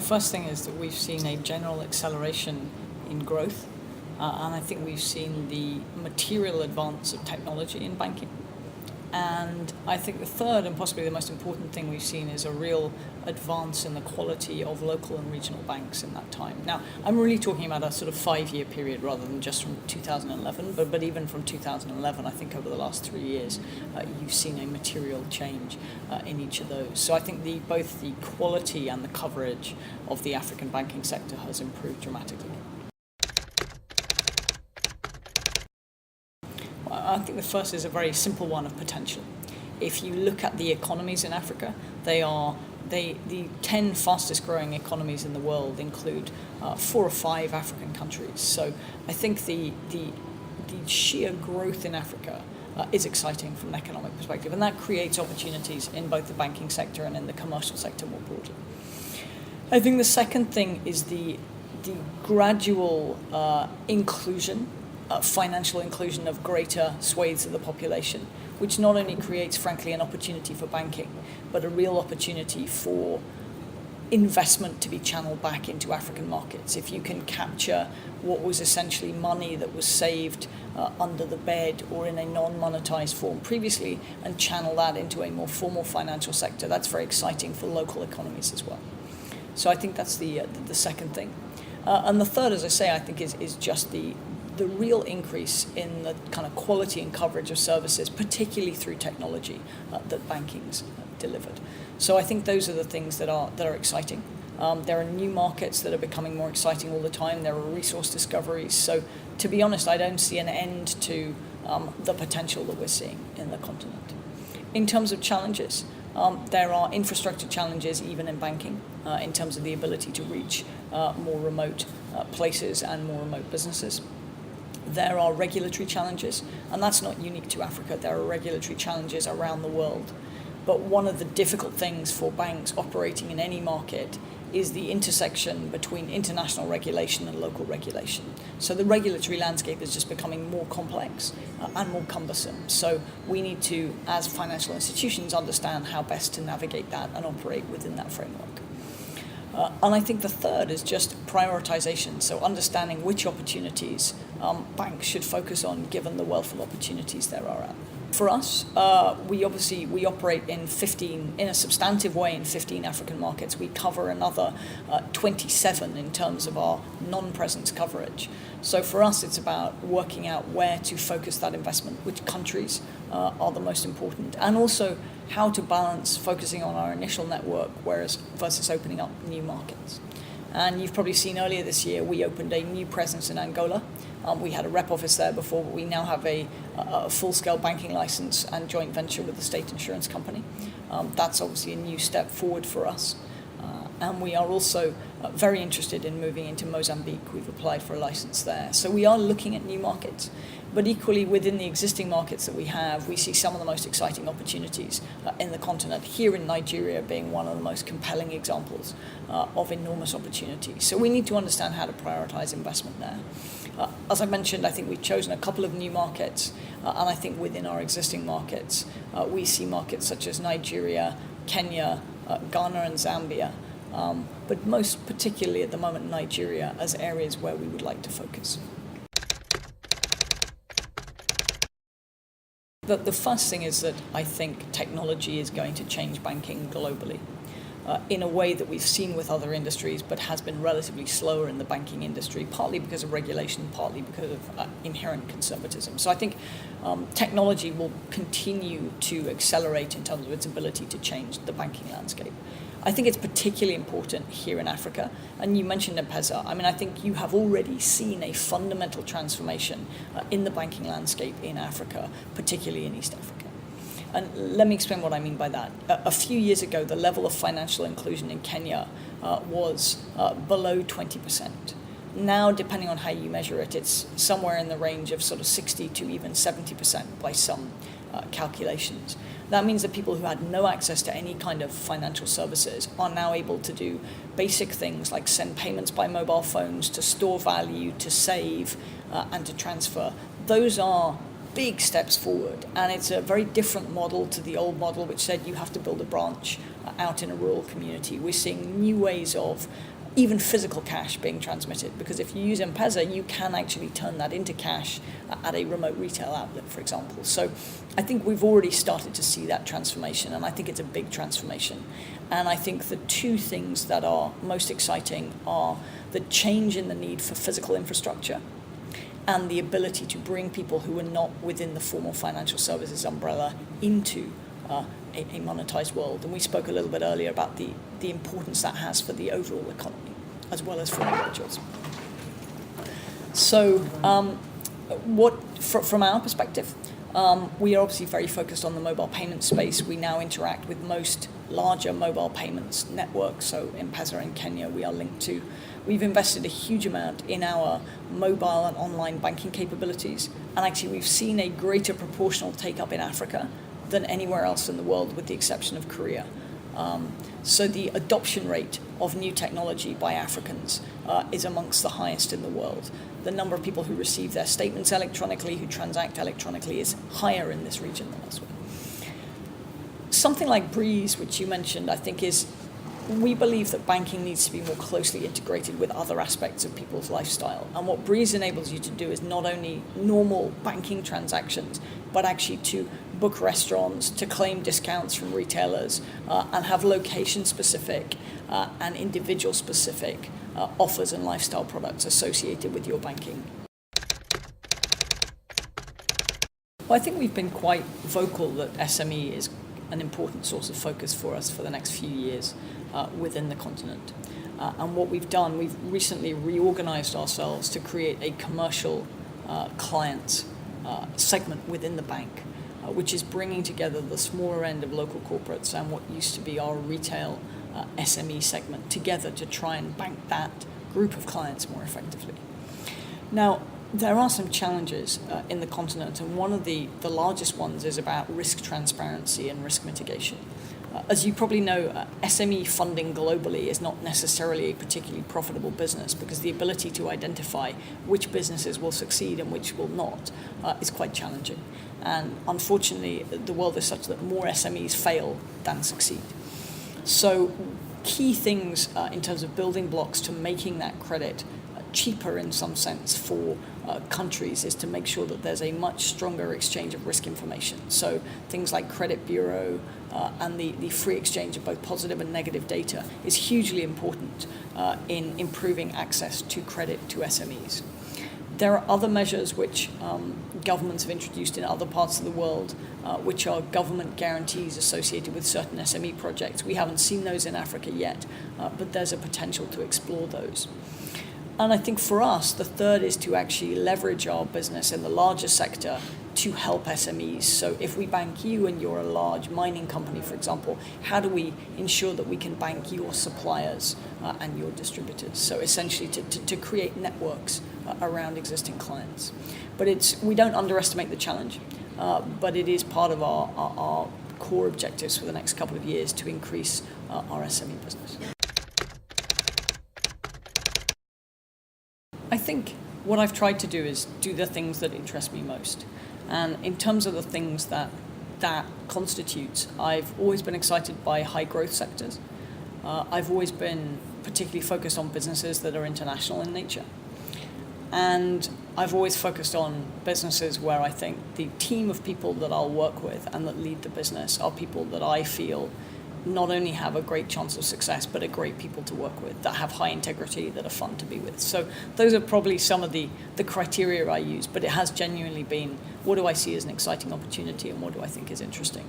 the first thing is that we've seen a general acceleration in growth, and I think we've seen the material advance of technology in banking. And I think the third and possibly the most important thing we've seen is a real advance in the quality of local and regional banks in that time. Now, I'm really talking about a sort of 5-year period rather than just from 2011, but even from 2011, I think over the last 3 years, you've seen a material change in each of those. So I think both the quality and the coverage of the African banking sector has improved dramatically. I think the first is a very simple one of potential. If you look at the economies in Africa, the 10 fastest growing economies in the world include 4 or 5 African countries. So I think the sheer growth in Africa is exciting from an economic perspective, and that creates opportunities in both the banking sector and in the commercial sector more broadly. I think the second thing is the gradual inclusion, financial inclusion of greater swathes of the population, which not only creates, frankly, an opportunity for banking, but a real opportunity for investment to be channeled back into African markets. If you can capture what was essentially money that was saved under the bed or in a non-monetized form previously and channel that into a more formal financial sector, that's very exciting for local economies as well. So I think that's the second thing. And the third, as I say, I think is just the real increase in the kind of quality and coverage of services, particularly through technology, that banking's delivered. So I think those are the things that are exciting. There are new markets that are becoming more exciting all the time. There are resource discoveries. So to be honest, I don't see an end to the potential that we're seeing in the continent. In terms of challenges, there are infrastructure challenges even in banking in terms of the ability to reach more remote places and more remote businesses. There are regulatory challenges, and that's not unique to Africa. There are regulatory challenges around the world. But one of the difficult things for banks operating in any market is the intersection between international regulation and local regulation. So the regulatory landscape is just becoming more complex and more cumbersome. So we need to, as financial institutions, understand how best to navigate that and operate within that framework. And I think the third is just prioritization, so understanding which opportunities banks should focus on given the wealth of opportunities there are out. For us, we operate in a substantive way in 15 African markets. We cover another 27 in terms of our non-presence coverage. So for us, it's about working out where to focus that investment, which countries are the most important, and also how to balance focusing on our initial network versus opening up new markets. And you've probably seen earlier this year, we opened a new presence in Angola. We had a rep office there before, but we now have a full-scale banking license and joint venture with the state insurance company. That's obviously a new step forward for us. And we are also very interested in moving into Mozambique. We've applied for a license there. So we are looking at new markets. But equally, within the existing markets that we have, we see some of the most exciting opportunities in the continent, here in Nigeria being one of the most compelling examples of enormous opportunities. So we need to understand how to prioritize investment there. As I mentioned, I think we've chosen a couple of new markets, and I think within our existing markets, we see markets such as Nigeria, Kenya, Ghana and Zambia, but most particularly at the moment Nigeria as areas where we would like to focus. The first thing is that I think technology is going to change banking globally in a way that we've seen with other industries, but has been relatively slower in the banking industry, partly because of regulation, partly because of inherent conservatism. So I think technology will continue to accelerate in terms of its ability to change the banking landscape. I think it's particularly important here in Africa, and you mentioned M-Pesa. I mean, I think you have already seen a fundamental transformation in the banking landscape in Africa, particularly in East Africa. And let me explain what I mean by that. A few years ago, the level of financial inclusion in Kenya was below 20%. Now, depending on how you measure it, it's somewhere in the range of sort of 60 to even 70% by some calculations. That means that people who had no access to any kind of financial services are now able to do basic things like send payments by mobile phones, to store value, to save, and to transfer. Those are big steps forward, and it's a very different model to the old model, which said you have to build a branch out in a rural community. We're seeing new ways of even physical cash being transmitted, because if you use M-Pesa, you can actually turn that into cash at a remote retail outlet, for example. So I think we've already started to see that transformation, and I think it's a big transformation. And I think the two things that are most exciting are the change in the need for physical infrastructure and the ability to bring people who are not within the formal financial services umbrella into a monetized world. And we spoke a little bit earlier about the importance that has for the overall economy, as well as for individuals. So from our perspective, we are obviously very focused on the mobile payment space. We now interact with most larger mobile payments networks. So M-Pesa in Kenya, we are linked to. We've invested a huge amount in our mobile and online banking capabilities. And actually, we've seen a greater proportional take-up in Africa than anywhere else in the world, with the exception of Korea. So the adoption rate of new technology by Africans is amongst the highest in the world. The number of people who receive their statements electronically, who transact electronically, is higher in this region than elsewhere. Something like Breeze, which you mentioned, I think we believe that banking needs to be more closely integrated with other aspects of people's lifestyle. And what Breeze enables you to do is not only normal banking transactions, but actually to book restaurants, to claim discounts from retailers, and have location-specific and individual-specific offers and lifestyle products associated with your banking. Well, I think we've been quite vocal that SME is an important source of focus for us for the next few years within the continent. And what we've done, we've recently reorganized ourselves to create a commercial client segment within the bank, which is bringing together the smaller end of local corporates and what used to be our retail SME segment together to try and bank that group of clients more effectively. Now, there are some challenges in the continent, and one of the largest ones is about risk transparency and risk mitigation. As you probably know, SME funding globally is not necessarily a particularly profitable business, because the ability to identify which businesses will succeed and which will not is quite challenging. And unfortunately, the world is such that more SMEs fail than succeed. So key things in terms of building blocks to making that credit cheaper in some sense for countries is to make sure that there's a much stronger exchange of risk information. So things like credit bureau and the free exchange of both positive and negative data is hugely important in improving access to credit to SMEs. There are other measures which governments have introduced in other parts of the world, which are government guarantees associated with certain SME projects. We haven't seen those in Africa yet, but there's a potential to explore those. And I think for us, the third is to actually leverage our business in the larger sector to help SMEs. So if we bank you and you're a large mining company, for example, how do we ensure that we can bank your suppliers and your distributors? So essentially to create networks around existing clients. But we don't underestimate the challenge, but it is part of our core objectives for the next couple of years to increase our SME business. I think what I've tried to do is do the things that interest me most. And in terms of the things that constitutes, I've always been excited by high growth sectors. I've always been particularly focused on businesses that are international in nature. And I've always focused on businesses where I think the team of people that I'll work with and that lead the business are people that I feel not only have a great chance of success, but are great people to work with, that have high integrity, that are fun to be with. So those are probably some of the criteria I use, but it has genuinely been, what do I see as an exciting opportunity and what do I think is interesting?